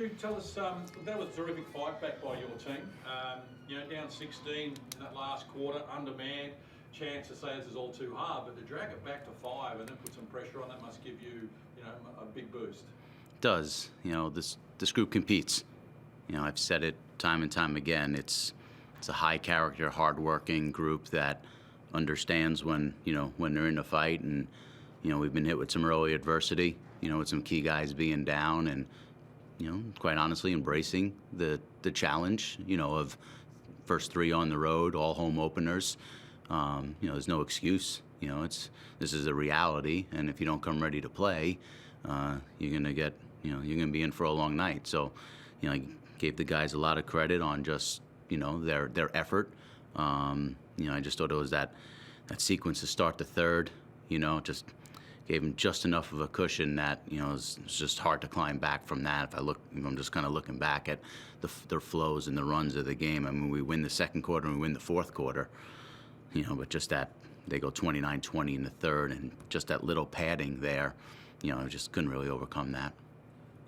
Tell us, that was a terrific fight back by your team. Down 16 in that last quarter, undermanned. Chance to say this is all too hard, but to drag it back to 5 and then put some pressure on that must give you, a big boost. It does. This group competes. I've said it time and time again. It's a high character, hard-working group that understands when they're in a fight, and we've been hit with some early adversity. With some key guys being down, and quite honestly, embracing the challenge, of first 3 on the road, all home openers. There's no excuse. This is a reality, and if you don't come ready to play, you're gonna be in for a long night. So, I gave the guys a lot of credit on just their effort. I just thought it was that sequence to start the third. Just gave them just enough of a cushion that it's just hard to climb back from that. I'm just kind of looking back at their flows and the runs of the game. I mean, we win the second quarter and we win the fourth quarter, but just that they go 29-20 in the third, and just that little padding there, I just couldn't really overcome that.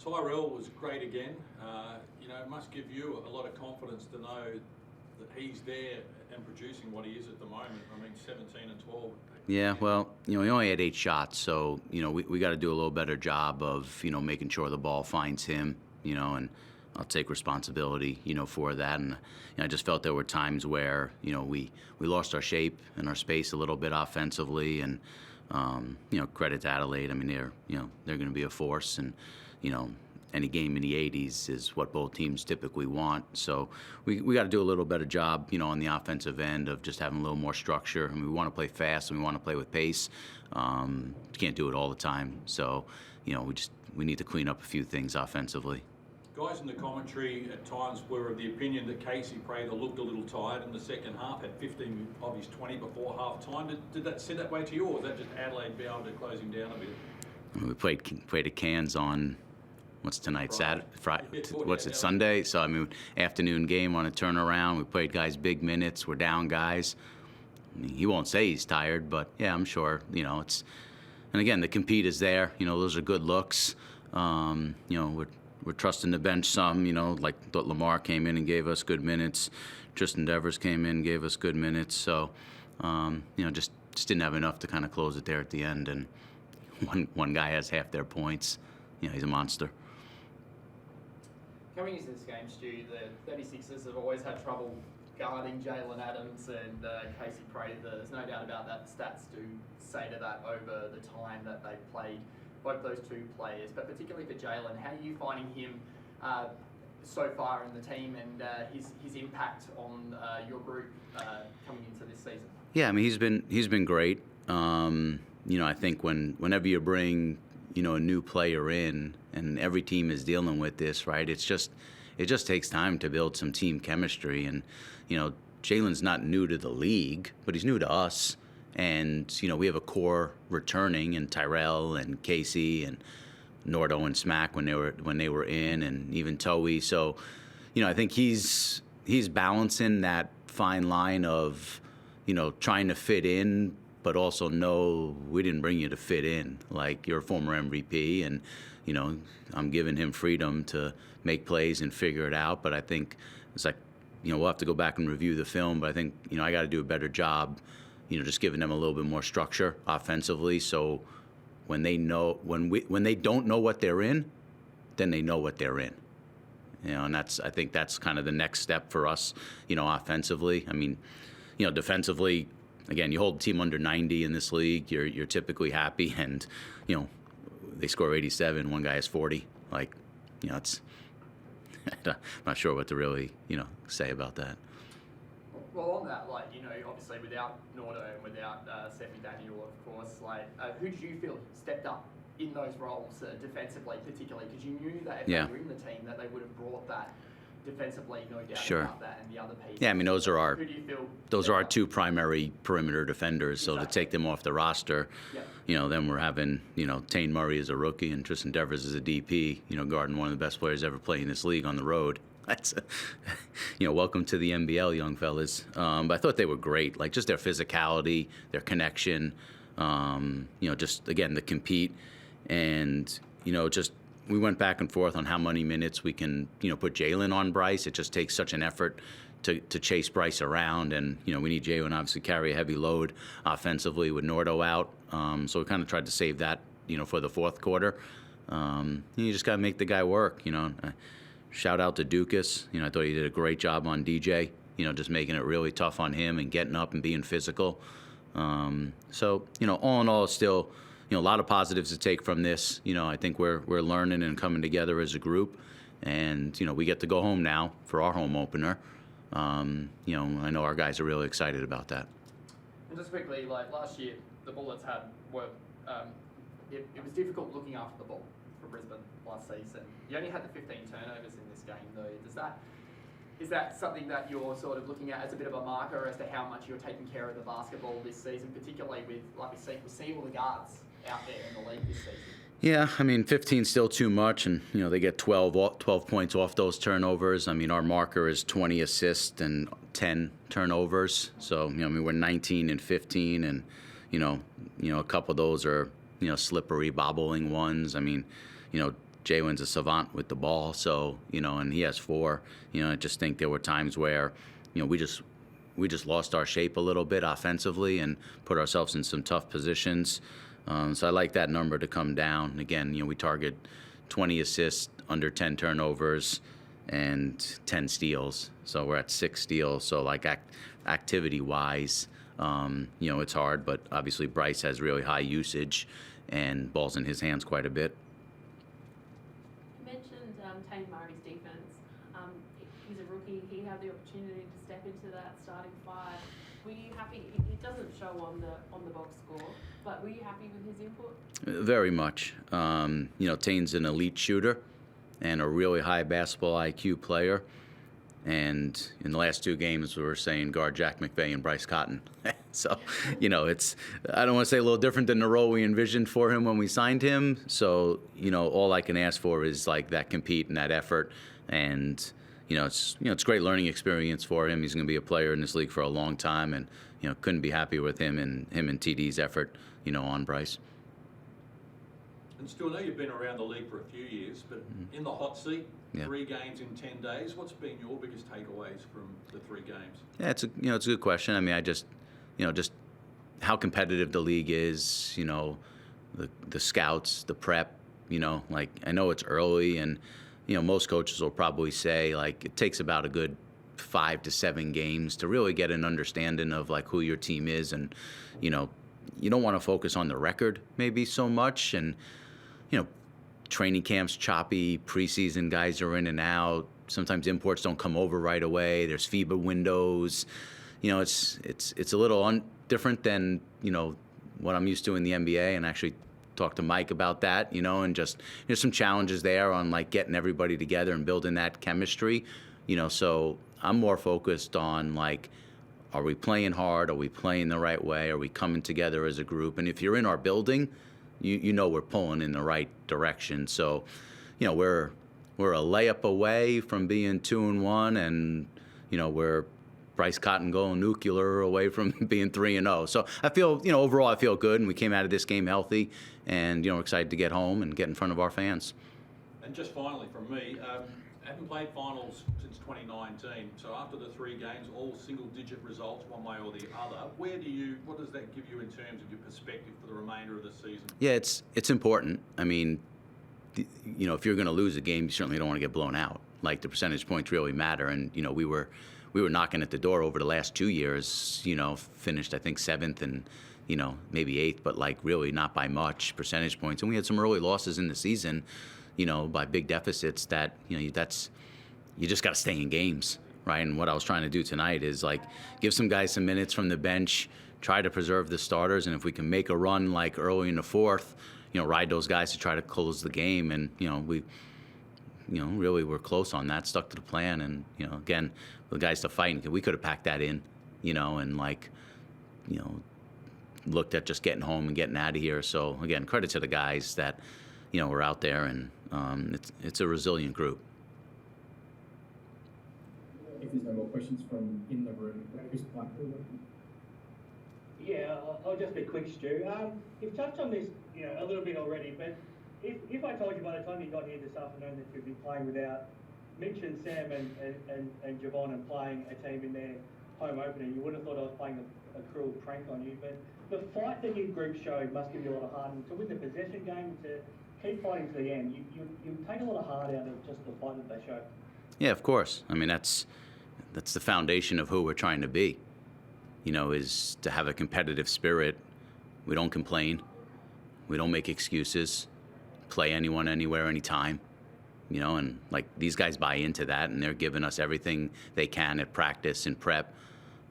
Tyrell was great again. It must give you a lot of confidence to know that he's there and producing what he is at the moment. I mean, 17 and 12. Yeah, well, he only had 8 shots, so we got to do a little better job of making sure the ball finds him, and I'll take responsibility, for that. And I just felt there were times where we lost our shape and our space a little bit offensively, and credit to Adelaide. I mean, they're going to be a force, and any game in the 80s is what both teams typically want. So we got to do a little better job, on the offensive end of just having a little more structure. I mean, we want to play fast and we want to play with pace. Can't do it all the time. So, we need to clean up a few things offensively. Guys in the commentary at times were of the opinion that Casey Prather looked a little tired in the second half, had 15 of his 20 before half-time. Did that sit that way to you, or was that just Adelaide be able to close him down a bit? We played at Cairns on, what's tonight, Friday? What's it, yeah. Sunday? So, I mean, afternoon game on a turnaround. We played guys big minutes. We're down guys. I mean, he won't say he's tired, but, yeah, I'm sure, it's... And, again, the compete is there. Those are good looks. We're trusting the bench some, like Lamar came in and gave us good minutes. Tristan Devers came in and gave us good minutes. So, just didn't have enough to kind of close it there at the end. And one guy has half their points. He's a monster. Coming into this game, Stu, the 36ers have always had trouble guarding Jalen Adams and Casey Prather. There's no doubt about that. The stats do say to that over the time that they've played both those two players. But particularly for Jalen, how are you finding him so far in the team, and his impact on your group coming into this season? Yeah, I mean, he's been great. I think whenever you bring a new player in, and every team is dealing with this, right? It just takes time to build some team chemistry. And Jalen's not new to the league, but he's new to us. And we have a core returning in Tyrell and Casey and Nordo and Smack when they were in, and even Toey. So I think he's balancing that fine line of trying to fit in, but also no, we didn't bring you to fit in. Like, you're a former MVP, and I'm giving him freedom to make plays and figure it out. But I think it's like, we'll have to go back and review the film, but I think I got to do a better job, just giving them a little bit more structure offensively. So when they don't know what they're in, then they know what they're in. And I think that's kind of the next step for us, offensively. I mean, defensively, again, you hold a team under 90 in this league, you're typically happy, and they score 87, one guy has 40. Like, it's I'm not sure what to really say about that. Well, on that, obviously without Nordo and without Seffi Daniel, of course, who did you feel stepped up in those roles defensively, particularly? Because you knew that if they were in the team, that they would have brought that defensively, no doubt about that, and the other pieces. Yeah, I mean, those are our 2 primary perimeter defenders. So to take them off the roster, then we're having Tane Murray as a rookie and Tristan Devers as a DP, guarding one of the best players ever playing this league on the road. That's, welcome to the NBL, young fellas. But I thought they were great, like just their physicality, their connection, just again the compete, and just we went back and forth on how many minutes we can, put Jalen on Bryce. It just takes such an effort to chase Bryce around, and we need Jalen obviously carry a heavy load offensively with Nordo out. So we kind of tried to save that, for the fourth quarter. You just got to make the guy work. Shout out to Dukas. I thought he did a great job on DJ. Just making it really tough on him and getting up and being physical. So all in all, still, a lot of positives to take from this. I think we're learning and coming together as a group, and we get to go home now for our home opener. I know our guys are really excited about that. And just quickly, like last year, the Bullets it was difficult looking after the ball for Brisbane last season. You only had the 15 turnovers in this game, though. Is that something that you're sort of looking at as a bit of a marker as to how much you're taking care of the basketball this season, particularly with, like we see all the guards out there in the league this season? Yeah, 15 is still too much, and they get 12 points off those turnovers. Our marker is 20 assists and 10 turnovers. So we're 19 and 15, and a couple of those are slippery, bobbling ones. Jalen's a savant with the ball, so and he has 4. I just think there were times where we just lost our shape a little bit offensively and put ourselves in some tough positions. So I like that number to come down. Again, we target 20 assists, under 10 turnovers, and 10 steals. So we're at 6 steals. So like activity-wise, it's hard, but obviously Bryce has really high usage and balls in his hands quite a bit. You mentioned Tane Murray's defense. He's a rookie. He had the opportunity to step into that starting 5. Were you happy? It doesn't show on the box score, but were you happy with his input? Very much. Tane's an elite shooter and a really high basketball IQ player. And in the last 2 games, we were saying guard Jack McVay and Bryce Cotton. So, it's, I don't want to say a little different than the role we envisioned for him when we signed him. So, all I can ask for is like that compete and that effort. And, it's a great learning experience for him. He's going to be a player in this league for a long time, and, couldn't be happy with him and TD's effort, on Bryce. And Stu, I know you've been around the league for a few years, but in the hot seat, 3 games in 10 days. What's been your biggest takeaways from the 3 games? Yeah, it's a good question. I just how competitive the league is. The scouts, the prep. I know it's early, and most coaches will probably say like it takes about a good 5 to 7 games to really get an understanding of like who your team is, and you don't want to focus on the record maybe so much, and training camps choppy, preseason guys are in and out. Sometimes imports don't come over right away. There's FIBA windows. It's a little different than what I'm used to in the NBA, and actually talked to Mike about that, and just there's some challenges there on like getting everybody together and building that chemistry, so I'm more focused on like, are we playing hard? Are we playing the right way? Are we coming together as a group? And if you're in our building, we're pulling in the right direction. So, we're a layup away from being 2-1, and we're Bryce Cotton going nuclear away from being 3-0. So I feel, overall I feel good, and we came out of this game healthy, and excited to get home and get in front of our fans. And just finally from me, haven't played finals since 2019. So after the 3 games, all single-digit results, one way or the other. What does that give you in terms of your perspective for the remainder of the season? Yeah, it's important. If you're going to lose a game, you certainly don't want to get blown out. Like the percentage points really matter, and we were knocking at the door over the last 2 years. Finished I think 7th and maybe 8th, but like really not by much percentage points. And we had some early losses in the season, by big deficits that, you just got to stay in games, right? And what I was trying to do tonight is like give some guys some minutes from the bench, try to preserve the starters, and if we can make a run like early in the 4th, ride those guys to try to close the game. And, we really were close on that, stuck to the plan, and, again, the guys to fight, we could have packed that in, and like, looked at just getting home and getting out of here. So again, credit to the guys that, were out there, and it's a resilient group. If there's no more questions from in the room, Chris Blackpool. Yeah, I'll just be quick, Stu. You've touched on this, a little bit already, but If I told you by the time you got here this afternoon that you'd be playing without Mitch and Sam and Javon and playing a team in their home opener, you would have thought I was playing a cruel prank on you. But the fight that your group showed must give you a lot of heart. And to win the possession game, to keep fighting to the end, you take a lot of heart out of just the fight that they showed. Yeah, of course. I mean, that's the foundation of who we're trying to be. You know, is to have a competitive spirit. We don't complain. We don't make excuses. Play anyone, anywhere, anytime. You know, and like these guys buy into that, and they're giving us everything they can at practice and prep.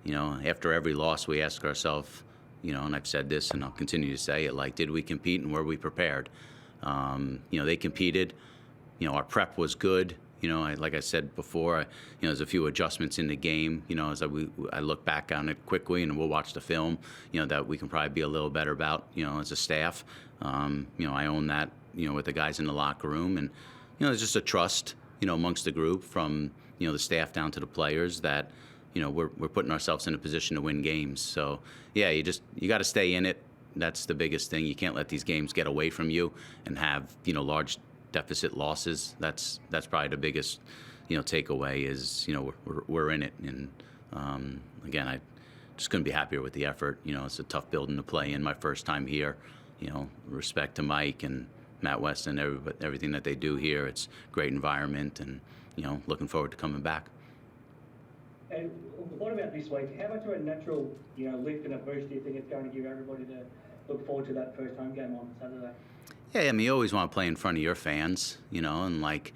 You know, after every loss, we ask ourselves, you know, and I've said this, and I'll continue to say it, like, did we compete and were we prepared? You know, they competed. You know, our prep was good. You know, like I said before, you know, there's a few adjustments in the game. You know, as I look back on it quickly, and we'll watch the film. You know, that we can probably be a little better about. You know, as a staff. You know, I own that. You know, with the guys in the locker room, and you know, there's just a trust. You know, amongst the group, from you know the staff down to the players, that you know we're putting ourselves in a position to win games. So yeah, you got to stay in it. That's the biggest thing. You can't let these games get away from you and have you know large deficit losses. That's probably the biggest, you know, takeaway is, you know, we're in it. And again, I just couldn't be happier with the effort. You know, it's a tough building to play in. My first time here. You know, respect to Mike and Matt West and everything that they do here. It's a great environment, and you know, looking forward to coming back. And what about this week? How much of a natural, you know, lift and a boost do you think it's going to give everybody to look forward to that first home game on Saturday? Yeah, I mean, you always want to play in front of your fans, you know, and like,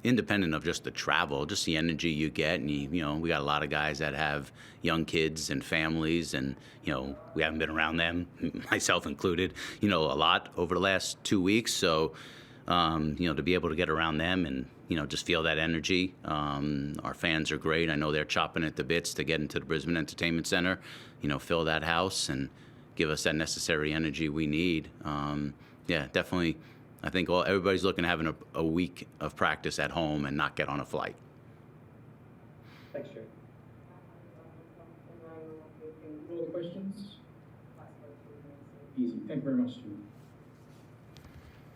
independent of just the travel, just the energy you get. And, you know, we got a lot of guys that have young kids and families, and, you know, we haven't been around them, myself included, you know, a lot over the last 2 weeks. So, you know, to be able to get around them and, you know, just feel that energy. Our fans are great. I know they're chopping at the bits to get into the Brisbane Entertainment Center, you know, fill that house and give us that necessary energy we need. Yeah, definitely. I think everybody's looking at having a week of practice at home and not get on a flight. Thanks, Joe. All the questions? Easy. Thank you very much, Stu.